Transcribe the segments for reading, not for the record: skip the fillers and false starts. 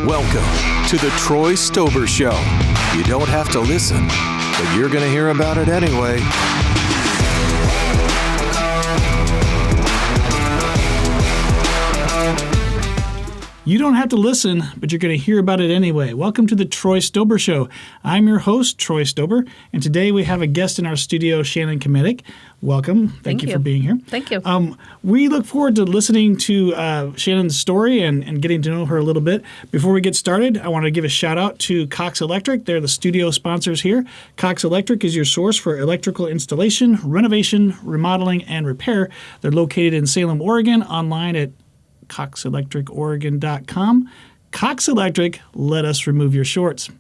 Welcome to the Troy Stober Show. You don't have to listen, but you're going to hear about it anyway. You don't have to listen, but you're going to hear about it anyway. Welcome to the Troy Stober Show. I'm your host, Troy Stober, and today we have a guest in our studio, Shannon Kmetic. Welcome. Thank you for being here. Thank you. We look forward to listening to Shannon's story and getting to know her a little bit. Before we get started, I want to give a shout out to Cox Electric. They're the studio sponsors here. Cox Electric is your source for electrical installation, renovation, remodeling, and repair. They're located in Salem, Oregon, online at coxelectricoregon.com. Cox Electric, let us remove your shorts.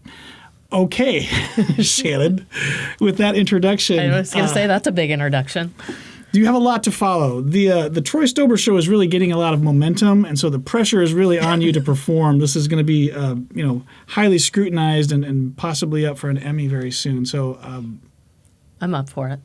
Okay, Shannon, with that introduction. I was going to say that's a big introduction. You have a lot to follow. The Troy Stober Show is really getting a lot of momentum, and so the pressure is really on you to perform. This is going to be highly scrutinized and possibly up for an Emmy very soon. So I'm up for it.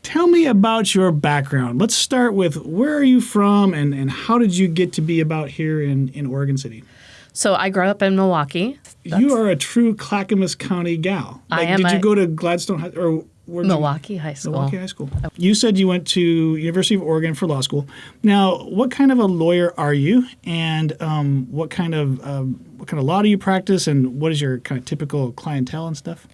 Tell me about your background. Let's start with where are you from and how did you get to be about here in Oregon City? So I grew up in Milwaukee. You are a true Clackamas County gal. I am. Did you go to Gladstone or Milwaukee High School? Milwaukee High School. You said you went to University of Oregon for law school. Now, what kind of a lawyer are you, and what kind of law do you practice, and what is your kind of typical clientele and stuff?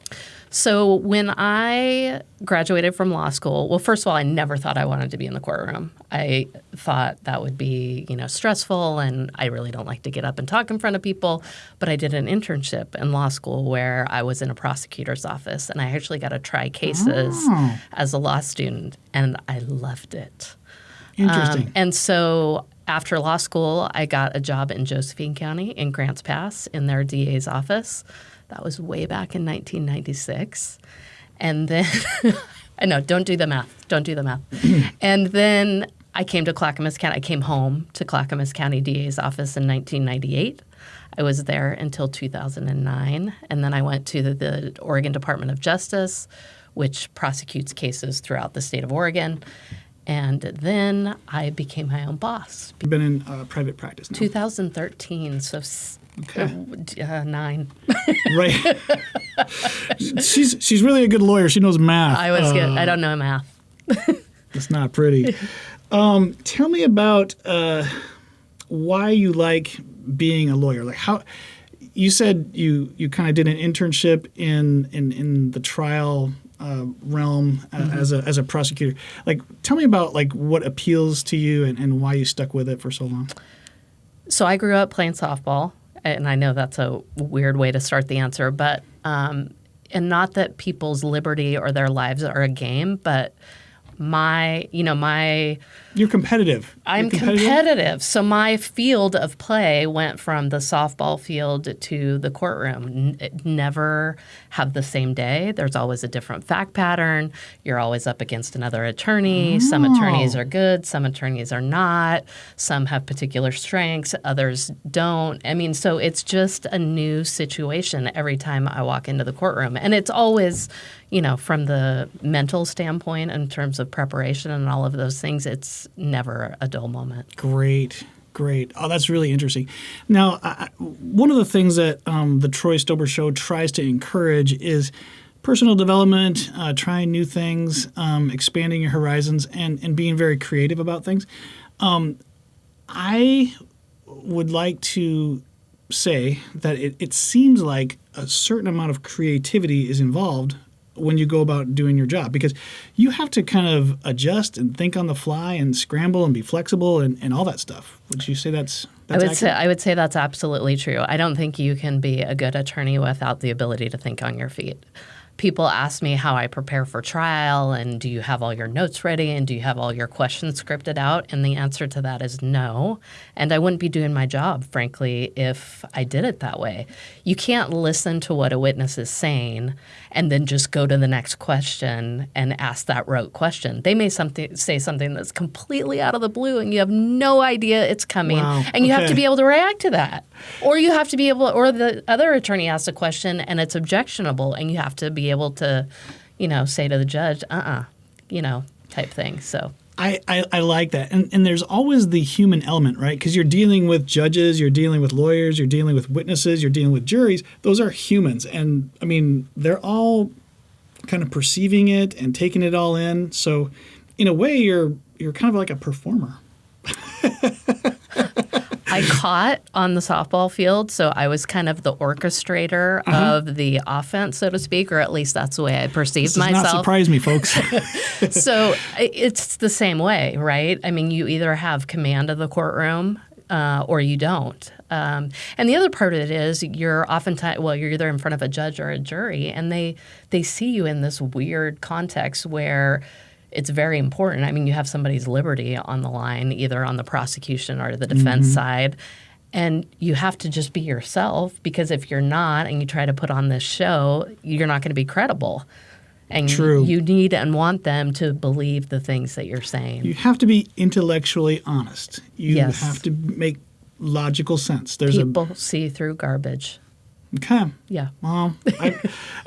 So when I graduated from law school, well, first of all, I never thought I wanted to be in the courtroom. I thought that would be, stressful, and I really don't like to get up and talk in front of people. But I did an internship in law school where I was in a prosecutor's office, and I actually got to try cases as a law student, and I loved it. Interesting. And so after law school, I got a job in Josephine County in Grants Pass in their DA's office. That was way back in 1996. And then, I know, don't do the math. And then I came to Clackamas County. I came home to Clackamas County DA's office in 1998. I was there until 2009. And then I went to the Oregon Department of Justice, which prosecutes cases throughout the state of Oregon. And then I became my own boss. You've been in private practice now? 2013, so... Okay. 9. Right. She's really a good lawyer. She knows math. I was good. I don't know math. It's not pretty. Tell me about why you like being a lawyer. Like how you said you kind of did an internship in the trial realm as a prosecutor. Like tell me about like what appeals to you and why you stuck with it for so long. So I grew up playing softball. And I know that's a weird way to start the answer, but and not that people's liberty or their lives are a game, but You're competitive. I'm competitive. So my field of play went from the softball field to the courtroom. Never have the same day. There's always a different fact pattern. You're always up against another attorney. Some attorneys are good. Some attorneys are not. Some have particular strengths. Others don't. I mean, so it's just a new situation every time I walk into the courtroom. And it's always, from the mental standpoint in terms of preparation and all of those things, it's never a dull moment. Great. Oh, that's really interesting. Now, one of the things that the Troy Stober Show tries to encourage is personal development, trying new things, expanding your horizons, and being very creative about things. I would like to say that it seems like a certain amount of creativity is involved when you go about doing your job, because you have to kind of adjust and think on the fly and scramble and be flexible and all that stuff. Would you say that's accurate? I would say that's absolutely true. I don't think you can be a good attorney without the ability to think on your feet. People ask me how I prepare for trial and do you have all your notes ready and do you have all your questions scripted out? And the answer to that is no. And I wouldn't be doing my job, frankly, if I did it that way. You can't listen to what a witness is saying and then just go to the next question and ask that rote question. They may say something that's completely out of the blue and you have no idea it's coming. Wow. And you have to be able to react to that. Or you have to be able, or the other attorney asks a question and it's objectionable and you have to be able to, say to the judge, type thing. So I like that. And there's always the human element, right? Because you're dealing with judges, you're dealing with lawyers, you're dealing with witnesses, you're dealing with juries. Those are humans. And I mean, they're all kind of perceiving it and taking it all in. So in a way, you're kind of like a performer. I caught on the softball field, so I was kind of the orchestrator of the offense, so to speak, or at least that's the way I perceived This myself. does not surprise me, folks. So it's the same way, right? I mean, you either have command of the courtroom or you don't. And the other part of it is you're oftentimes, well, you're either in front of a judge or a jury, and they see you in this weird context where it's very important. I mean, you have somebody's liberty on the line, either on the prosecution or the defense side. And you have to just be yourself, because if you're not and you try to put on this show, you're not going to be credible. And True. you need and want them to believe the things that you're saying. You have to be intellectually honest. You Yes. have to make logical sense. People see through garbage. Okay. Yeah. Well,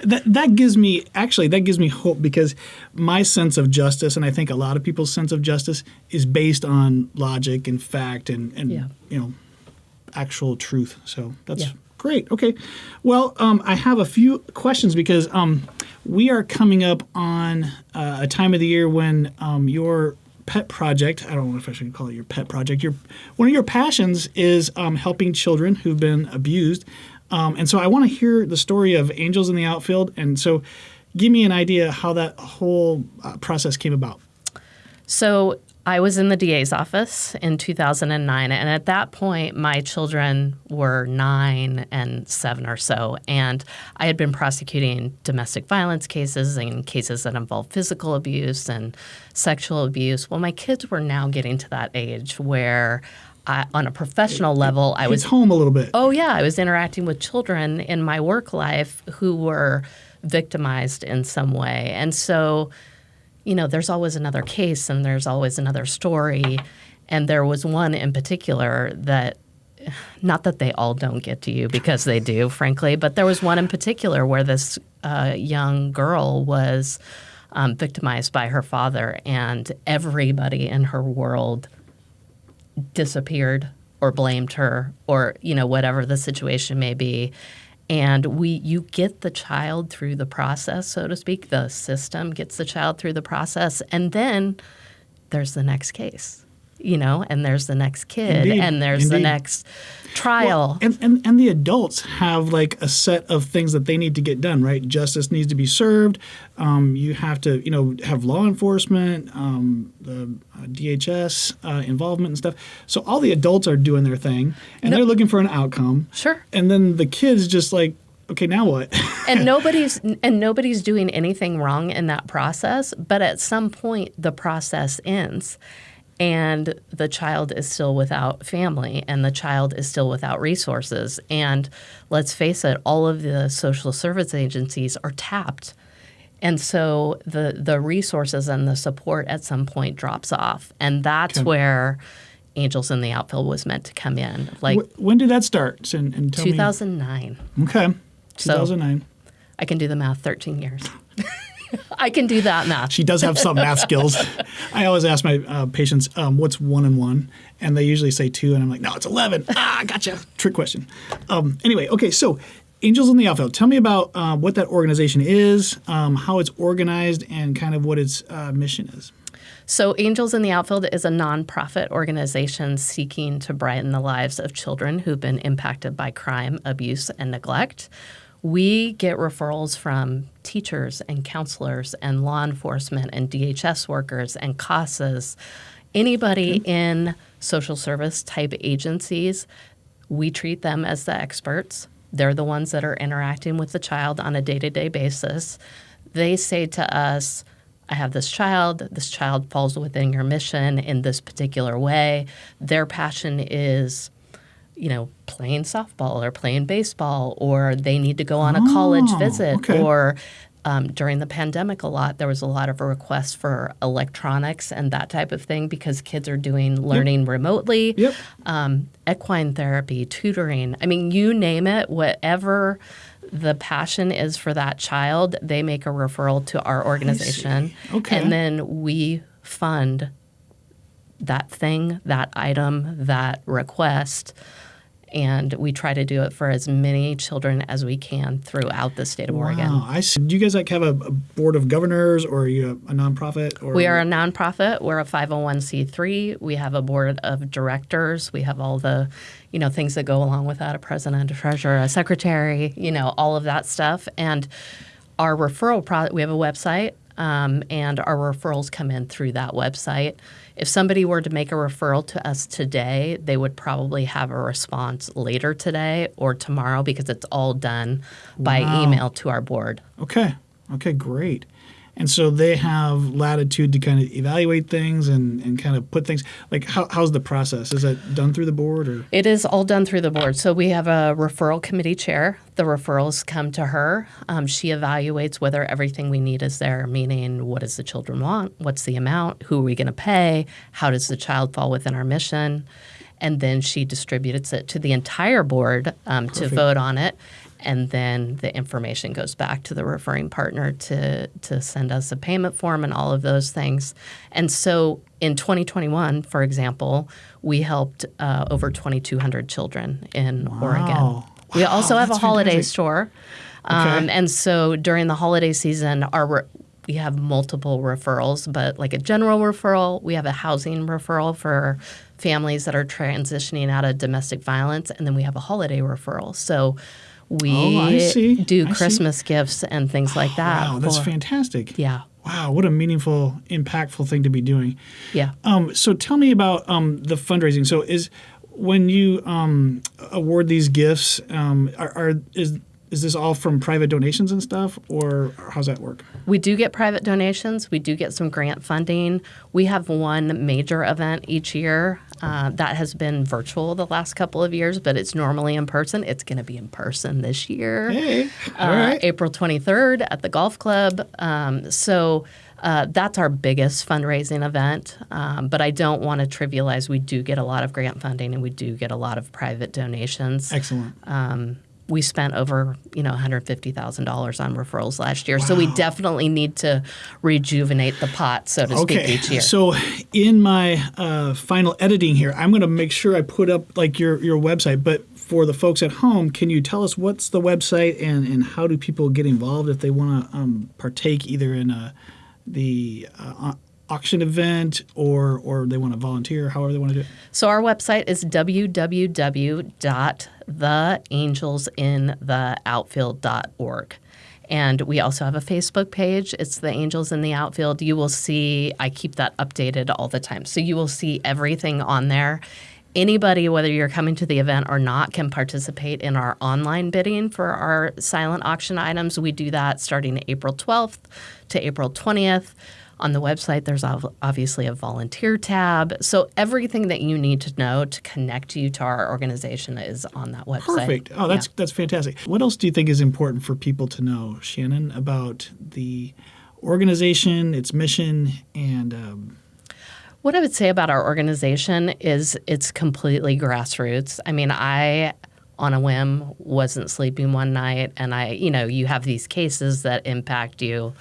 that gives me hope, because my sense of justice, and I think a lot of people's sense of justice, is based on logic and fact and actual truth. So that's great. Okay. Well, I have a few questions, because we are coming up on a time of the year when your pet project, I don't know if I should call it your pet project, one of your passions is helping children who've been abused. And so I want to hear the story of Angels in the Outfield. And so give me an idea how that whole process came about. So I was in the DA's office in 2009. And at that point, my children were 9 and 7 or so. And I had been prosecuting domestic violence cases and cases that involved physical abuse and sexual abuse. Well, my kids were now getting to that age where on a professional level, I was home a little bit. Oh, yeah. I was interacting with children in my work life who were victimized in some way. And so, there's always another case and there's always another story. And there was one in particular that, not that they all don't get to you, because they do, frankly, but there was one in particular where this young girl was victimized by her father, and everybody in her world disappeared or blamed her, or whatever the situation may be. And you get the child through the process, so to speak. The system gets the child through the process, and then there's the next case, and there's the next kid, and there's the next trial. Well, and the adults have like a set of things that they need to get done, right? Justice needs to be served. You have to, have law enforcement, the DHS involvement and stuff. So all the adults are doing their thing, and they're looking for an outcome. Sure. And then the kids just like, okay, now what? and nobody's doing anything wrong in that process. But at some point, the process ends. And the child is still without family, and the child is still without resources. And let's face it, all of the social service agencies are tapped. And so the resources and the support at some point drops off. And that's where Angels in the Outfield was meant to come in. Like, when did that start? And tell 2009. Me. Okay, 2009. So I can do the math, 13 years. I can do that math. She does have some math skills. I always ask my patients, what's 1 and 1? And they usually say 2, and I'm like, no, it's 11. Gotcha. Trick question. Anyway, okay, so Angels in the Outfield. Tell me about what that organization is, how it's organized, and kind of what its mission is. So Angels in the Outfield is a nonprofit organization seeking to brighten the lives of children who've been impacted by crime, abuse, and neglect. We get referrals from teachers and counselors and law enforcement and DHS workers and CASAs, anybody in social service type agencies. We treat them as the experts. They're the ones that are interacting with the child on a day-to-day basis. They say to us, I have this child falls within your mission in this particular way. Their passion is playing softball or playing baseball, or they need to go on a college visit, or during the pandemic there was a lot of requests for electronics and that type of thing because kids are doing learning remotely, equine therapy, tutoring. I mean, you name it, whatever the passion is for that child, they make a referral to our organization. Okay. And then we fund that thing, that item, that request. And we try to do it for as many children as we can throughout the state of Oregon. Wow, I see. Do you guys have a board of governors, or are you a nonprofit? Or We are a nonprofit. We're a 501c3. We have a board of directors. We have all the, things that go along with that: a president, a treasurer, a secretary, all of that stuff. And our referral we have a website, and our referrals come in through that website. If somebody were to make a referral to us today, they would probably have a response later today or tomorrow, because it's all done by email to our board. Okay, great. And so they have latitude to kind of evaluate things and kind of put things, like how's the process? Is that done through the board? Or? It is all done through the board. So we have a referral committee chair. The referrals come to her. She evaluates whether everything we need is there, meaning what does the children want? What's the amount? Who are we going to pay? How does the child fall within our mission? And then she distributes it to the entire board to vote on it. And then the information goes back to the referring partner to send us a payment form and all of those things. And so in 2021, for example, we helped over 2,200 children in Oregon. We also have a holiday store. And so during the holiday season, we have multiple referrals, but like a general referral, we have a housing referral for families that are transitioning out of domestic violence, and then we have a holiday referral. So we do Christmas gifts and things like that. Wow, that's fantastic. Yeah. Wow, what a meaningful, impactful thing to be doing. Yeah. So tell me about the fundraising. So when you award these gifts, is this all from private donations and stuff, or how's that work? We do get private donations. We do get some grant funding. We have one major event each year that has been virtual the last couple of years, but it's normally in person. It's going to be in person this year. Hey, all right. April 23rd at the golf club. So that's our biggest fundraising event. But I don't want to trivialize. We do get a lot of grant funding, and we do get a lot of private donations. Excellent. We spent over, $150,000 on referrals last year. Wow. So we definitely need to rejuvenate the pot, so to speak, each year. So in my final editing here, I'm going to make sure I put up like your website. But for the folks at home, can you tell us what's the website and how do people get involved if they want to partake either in the auction event or they want to volunteer, however they want to do it? So our website is www.theangelsintheoutfield.org. And we also have a Facebook page. It's The Angels in the Outfield. You will see, I keep that updated all the time. So you will see everything on there. Anybody, whether you're coming to the event or not, can participate in our online bidding for our silent auction items. We do that starting April 12th to April 20th. On the website, there's obviously a volunteer tab. So everything that you need to know to connect you to our organization is on that website. Perfect. Oh, that's fantastic. What else do you think is important for people to know, Shannon, about the organization, its mission, and what I would say about our organization is it's completely grassroots. I mean, I, on a whim, wasn't sleeping one night, and you have these cases that impact you.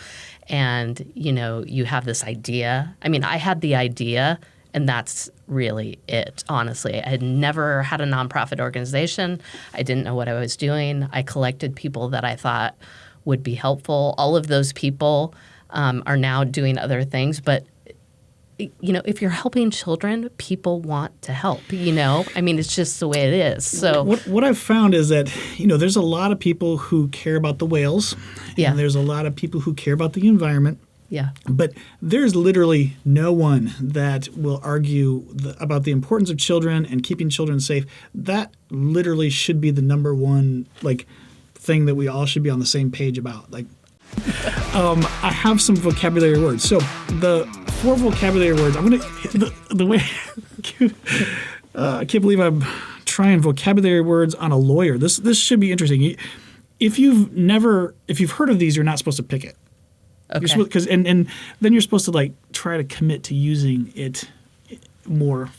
And, you have this idea. I mean, I had the idea, and that's really it, honestly. I had never had a nonprofit organization. I didn't know what I was doing. I collected people that I thought would be helpful. All of those people are now doing other things. But, if you're helping children, people want to help, I mean, it's just the way it is. So what I've found is that, there's a lot of people who care about the whales. Yeah. And there's a lot of people who care about the environment. Yeah. But there's literally no one that will argue about the importance of children and keeping children safe. That literally should be the number one thing that we all should be on the same page about. I have some vocabulary words. So the 4 vocabulary words. I'm gonna the way I can't believe I'm trying vocabulary words on a lawyer. This should be interesting. If you've heard of these, you're not supposed to pick it. Okay. And then you're supposed to try to commit to using it more.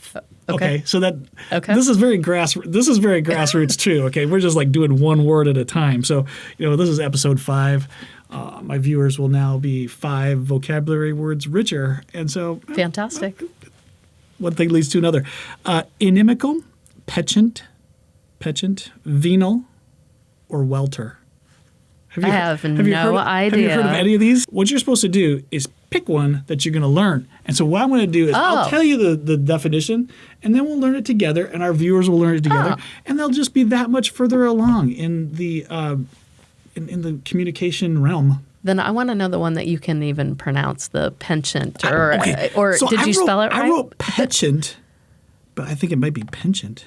Okay. So this is very grassroots too. Okay. We're just doing one word at a time. So this is episode 5. My viewers will now be 5 vocabulary words richer, and so fantastic. one thing leads to another. Inimical, penchant, venal, or welter. I have no idea. Have you heard of any of these? What you're supposed to do is pick one that you're going to learn. And so what I'm going to do is I'll tell you the definition, and then we'll learn it together, and our viewers will learn it together, and they'll just be that much further along in the in the communication realm. Then I want to know the one that you can even pronounce, the penchant, or So did you spell it right? I wrote penchant, but I think it might be penchant.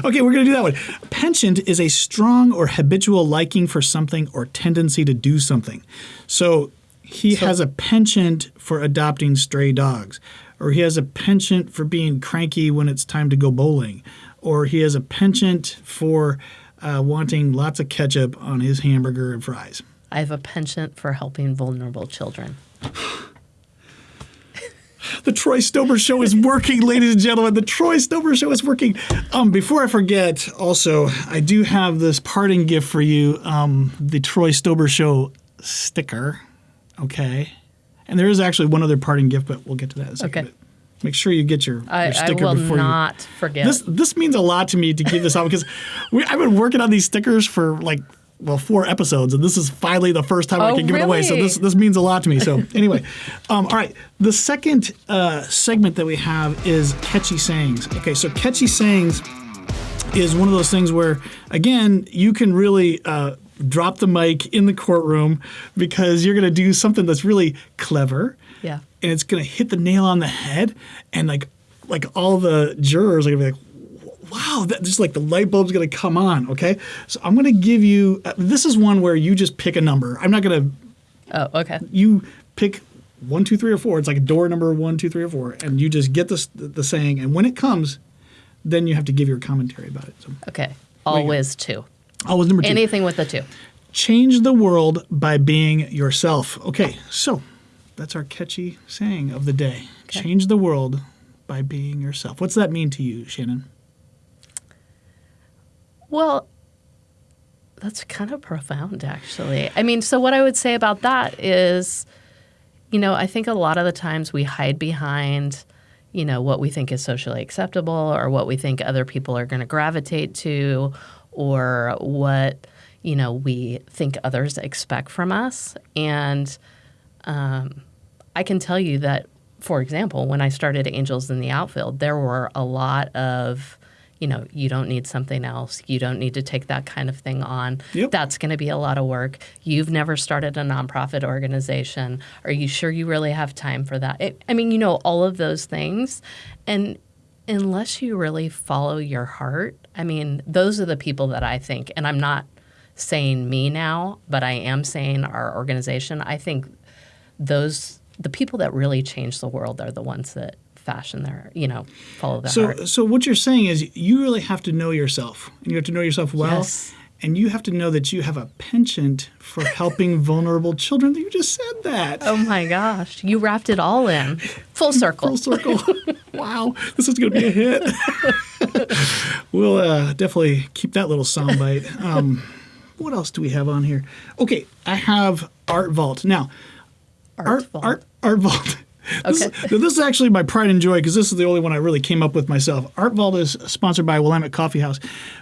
Okay, we're going to do that one. Penchant is a strong or habitual liking for something or tendency to do something. So he has a penchant for adopting stray dogs, or he has a penchant for being cranky when it's time to go bowling, or he has a penchant for wanting lots of ketchup on his hamburger and fries. I have a penchant for helping vulnerable children. The Troy Stober Show is working, ladies and gentlemen. The Troy Stober Show is working. Before I forget, also, I do have this parting gift for you, the Troy Stober Show sticker. Okay. And there is actually one other parting gift, but we'll get to that in a second. Okay. Make sure you get your sticker I will before not forget. This means a lot to me to give this out because I've been working on these stickers for 4 episodes, and this is finally the first time I can give it away. So this means a lot to me. So anyway, all right. The second segment that we have is catchy sayings. Okay, so catchy sayings is one of those things where, again, you can really drop the mic in the courtroom because you're going to do something that's really clever. Yeah. And it's going to hit the nail on the head, and like all the jurors are going to be like, wow, just like the light bulb's going to come on, okay? So I'm going to give you, this is one where you just pick a number. I'm not going to. Oh, okay. You pick 1, 2, 3, or 4. It's like a door number 1, 2, 3, or 4, and you just get the saying, and when it comes, then you have to give your commentary about it. So, okay. Always 2. Always number 2. Anything with the 2. Change the world by being yourself. Okay, so that's our catchy saying of the day. Okay. Change the world by being yourself. What's that mean to you, Shannon? Well, that's kind of profound, actually. I mean, so what I would say about that is, I think a lot of the times we hide behind, what we think is socially acceptable or what we think other people are going to gravitate to or what, we think others expect from us. And I can tell you that, for example, when I started Angels in the Outfield, there were a lot of, you don't need something else. You don't need to take that kind of thing on. Yep. That's going to be a lot of work. You've never started a nonprofit organization. Are you sure you really have time for that? All of those things. And unless you really follow your heart, those are the people that I think, and I'm not saying me now, but I am saying our organization. I think the people that really change the world are the ones that fashion their, follow their heart. So what you're saying is you really have to know yourself, and you have to know yourself well, yes. And you have to know that you have a penchant for helping vulnerable children. You just said that. Oh my gosh, you wrapped it all in. Full circle. Full circle. Wow, this is going to be a hit. We'll definitely keep that little soundbite. What else do we have on here? Okay, I have Art Vault. Now, Art Vault. Okay. This is actually my pride and joy because this is the only one I really came up with myself. Art Vault is sponsored by Willamette Coffee House.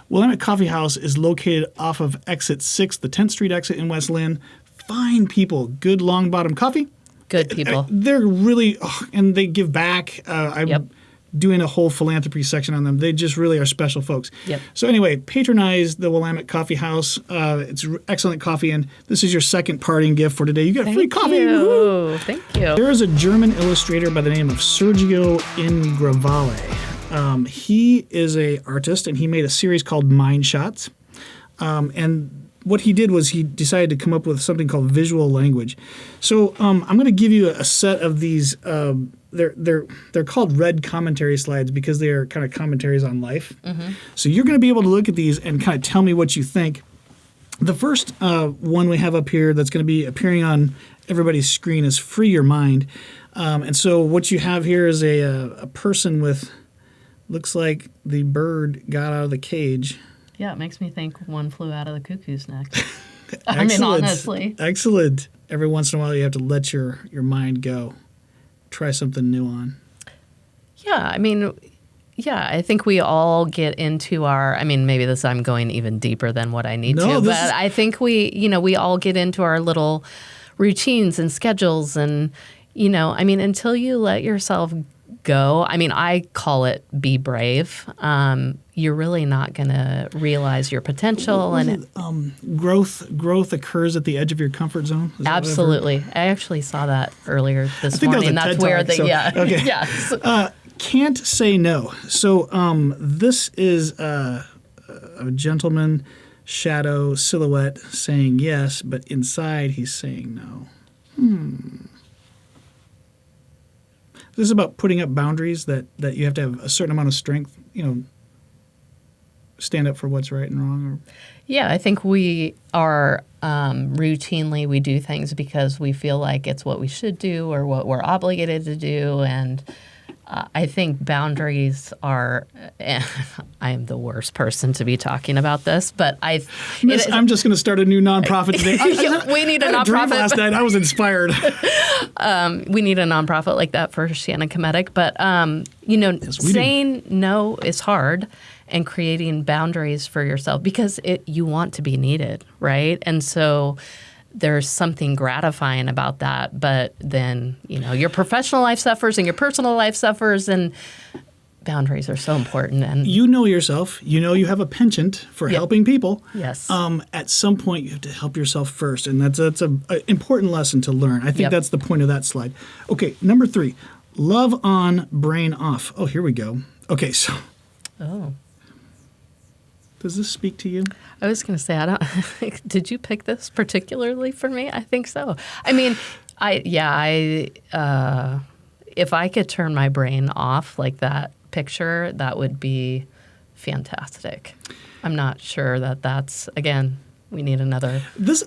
Willamette Coffee House is located off of exit 6, the 10th Street exit in West Lynn. Fine people, good long bottom coffee. Good people. They're really, and they give back. I'm doing a whole philanthropy section on them. They just really are special folks. Yep. So anyway, patronize the Willamette Coffee House. It's excellent coffee, and this is your second parting gift for today. You got free coffee. Woo-hoo. Thank you. There is a German illustrator by the name of Sergio Ingravale. He is a artist, and he made a series called Mind Shots. And what he did was he decided to come up with something called visual language. So I'm going to give you a set of these. They're called red commentary slides because they are kind of commentaries on life. Mm-hmm. So you're going to be able to look at these and kind of tell me what you think. The first one we have up here that's going to be appearing on everybody's screen is Free Your Mind. And so what you have here is a person with, looks like the bird got out of the cage. Yeah, it makes me think One Flew Out of the Cuckoo's Nest. Honestly. honestly. Excellent. Every once in a while you have to let your mind go. Try something new on. Yeah, I mean, yeah, I think we all get into our, I mean, maybe this, I'm going even deeper than what I need to, but I think we all get into our little routines and schedules and, I mean, until you let yourself go, I mean, I call it be brave. You're really not going to realize your potential. Growth occurs at the edge of your comfort zone. Absolutely. I actually saw that earlier this morning. That's where the okay. Yeah. Can't say no. So this is a gentleman, shadow, silhouette, saying yes, but inside he's saying no. This is about putting up boundaries that you have to have a certain amount of strength, stand up for what's right and wrong. Yeah, I think we are routinely, we do things because we feel like it's what we should do or what we're obligated to do. And I think boundaries are, I am the worst person to be talking about this, but I'm just going to start a new nonprofit today. We need a nonprofit. Dream last night. I was inspired. We need a nonprofit like that for Shannon Kmetic. But, saying no is hard and creating boundaries for yourself because you want to be needed, right? And so there's something gratifying about that. But then, your professional life suffers and your personal life suffers, and boundaries are so important. And you know yourself. You have a penchant for helping people. Yes. At some point, you have to help yourself first, and that's an important lesson to learn. I think that's the point of that slide. Okay, number 3, love on, brain off. Oh, here we go. Okay, so. Oh. Does this speak to you? I was going to say, did you pick this particularly for me? I think so. I mean, if I could turn my brain off like that picture, that would be fantastic. I'm not sure that's, again, we need another. This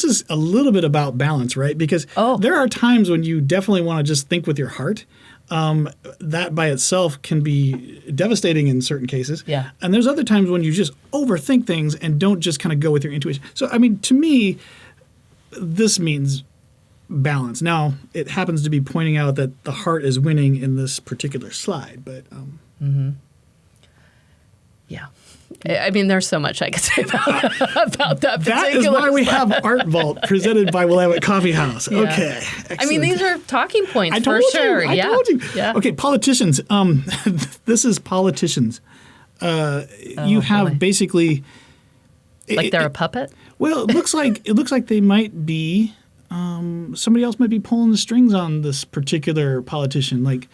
is a little bit about balance, right? Because there are times when you definitely want to just think with your heart. That by itself can be devastating in certain cases. Yeah. And there's other times when you just overthink things and don't just kind of go with your intuition. So, I mean, to me, this means balance. Now, it happens to be pointing out that the heart is winning in this particular slide, but. Yeah. I mean, there's so much I could say about that particular That is why we have Art Vault presented by Willamette Coffee House. Yeah. Okay. Excellent. I mean, these are talking points for sure. I told you. Yeah. Okay, politicians. This is politicians. You have basically like they're a puppet? Well, it looks like they might be somebody else might be pulling the strings on this particular politician. Like,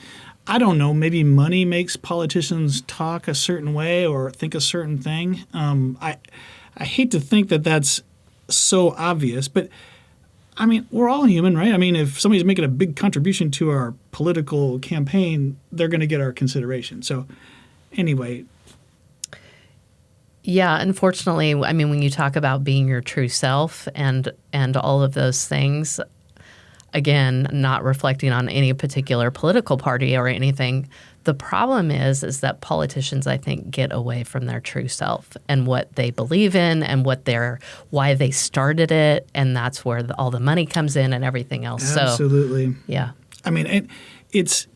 I don't know, maybe money makes politicians talk a certain way or think a certain thing. I hate to think that that's so obvious, but I mean, we're all human, right? I mean, if somebody's making a big contribution to our political campaign, they're going to get our consideration. So anyway. Yeah, unfortunately, I mean, when you talk about being your true self and all of those things, again, not reflecting on any particular political party or anything, the problem is that politicians, I think, get away from their true self and what they believe in and why they started it, and that's where all the money comes in and everything else. Absolutely. So, yeah. I mean, it's.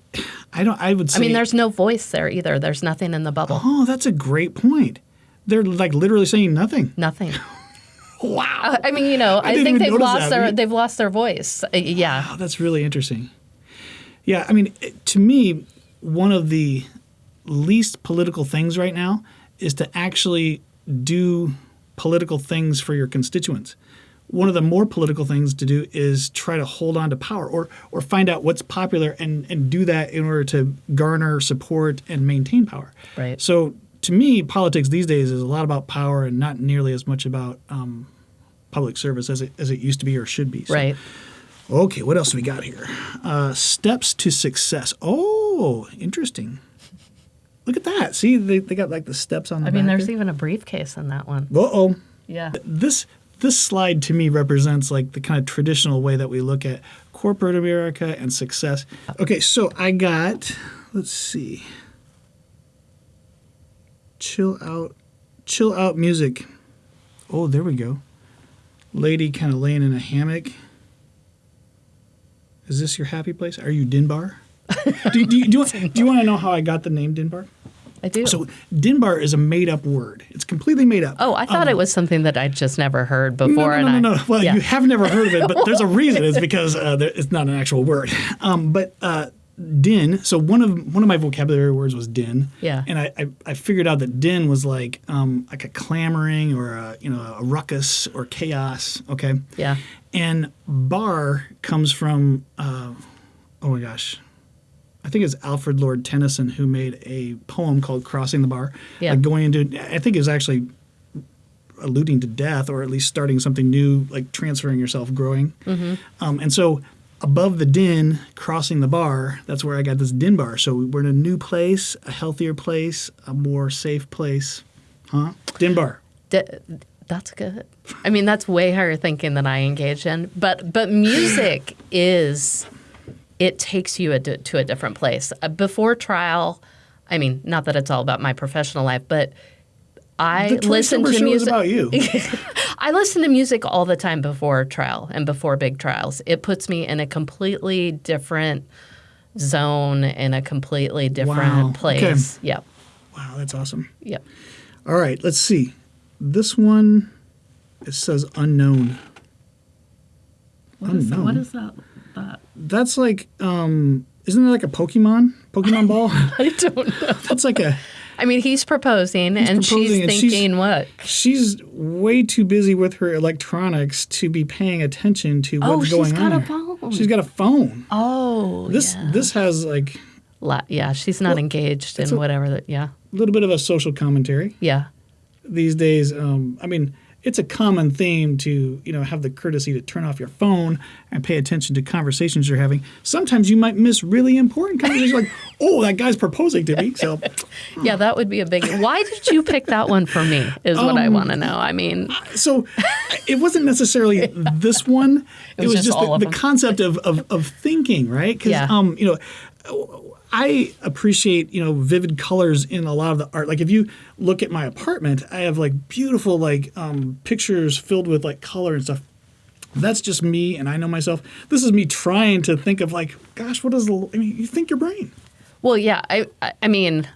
I would say. I mean, there's no voice there either. There's nothing in the bubble. Oh, that's a great point. They're like literally saying nothing. Nothing. Wow. I mean, I think they've lost their voice. Yeah. Wow, that's really interesting. Yeah, I mean, to me, one of the least political things right now is to actually do political things for your constituents. One of the more political things to do is try to hold on to power or find out what's popular and do that in order to garner support and maintain power. Right. So to me, politics these days is a lot about power and not nearly as much about public service as it used to be or should be. So, right. Okay, what else do we got here? Steps to success. Oh, interesting. Look at that. See, they got like the steps on the back. I mean, there's there. even a briefcase in that one. Uh-oh. Yeah. This slide to me represents like the kind of traditional way that we look at corporate America and success. Okay, so I got, let's see. Chill out music. Oh, there we go. Lady kind of laying in a hammock. Is this your happy place? Are you Dinbar? do you want to know how I got the name Dinbar? I do. So Dinbar is a made-up word. It's completely made up. Oh, I thought it was something that I'd just never heard before. No. Well, yeah. you have never heard of it, but there's a reason. It's because it's not an actual word. But din. So one of my vocabulary words was din. Yeah. And I figured out that din was like a clamoring or a ruckus or chaos. Okay. Yeah. And bar comes from oh my gosh. I think it's Alfred Lord Tennyson who made a poem called Crossing the Bar. Yeah. Like going into, I think it was actually alluding to death or at least starting something new, like transferring yourself, growing. Mm-hmm. And so above the din, crossing the bar, that's where I got this din bar. So we're in a new place, a healthier place, a more safe place. Huh? Din bar. That's good. I mean, that's way higher thinking than I engage in. But music is... It takes you to a different place. Before trial, I mean, not that it's all about my professional life, but I listen to music. Is about you. I listen to music all the time before trial and before big trials. It puts me in a completely different zone, in a completely different place. Okay. Yep. Wow, that's awesome. Yep. All right, let's see. This one, it says unknown. What is that? That's like, isn't it like a Pokemon ball? I don't know. That's like a... I mean, he's proposing she's thinking what? She's way too busy with her electronics to be paying attention to what's going on. Oh, she's got a phone. She's got a phone. Oh, This has like... Yeah, she's not engaged in whatever. Yeah. A little bit of a social commentary. Yeah. These days, I mean... It's a common theme to, have the courtesy to turn off your phone and pay attention to conversations you're having. Sometimes you might miss really important conversations like, oh, that guy's proposing to me. So, yeah, that would be a big... Why did you pick that one for me is what I want to know. I mean... So it wasn't necessarily this one. It was just the concept of thinking, right? Because, I appreciate, vivid colors in a lot of the art. Like if you look at my apartment, I have like beautiful pictures filled with like color and stuff. That's just me, and I know myself. This is me trying to think of like, gosh, you think your brain. Well, yeah. I mean,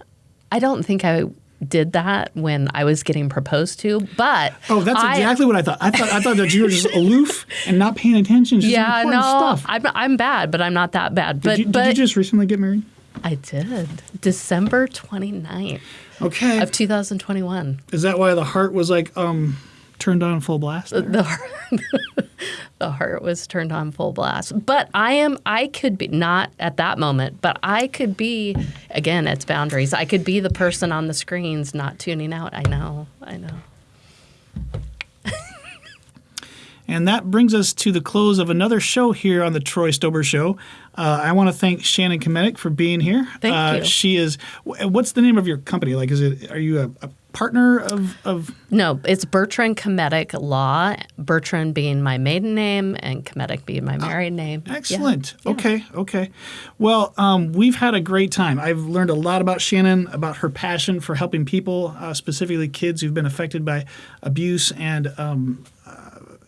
I don't think I did that when I was getting proposed to, but that's exactly what I thought. I thought that you were just aloof and not paying attention to stuff. I'm bad, but I'm not that bad. Did you just recently get married? I did. December 29th of 2021. Is that why the heart was like turned on full blast? The heart was turned on full blast. But I could be, not at that moment, but I could be, again, it's boundaries. I could be the person on the screens not tuning out. I know. And that brings us to the close of another show here on the Troy Stober Show. I want to thank Shannon Kmetic for being here. Thank you. She is. What's the name of your company? Like, are you a partner of? No, it's Bertrand Kmetic Law. Bertrand being my maiden name and Kmetic being my married name. Excellent. Yeah. Okay. Well, we've had a great time. I've learned a lot about Shannon, about her passion for helping people, specifically kids who've been affected by abuse and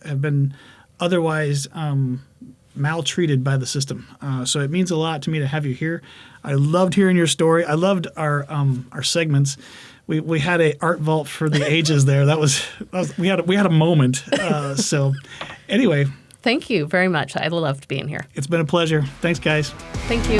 have been otherwise maltreated by the system. So it means a lot to me to have you here. I loved hearing your story. I loved our segments. We had a art vault for the ages there. We had a moment. So anyway. Thank you very much. I loved being here. It's been a pleasure. Thanks, guys. Thank you.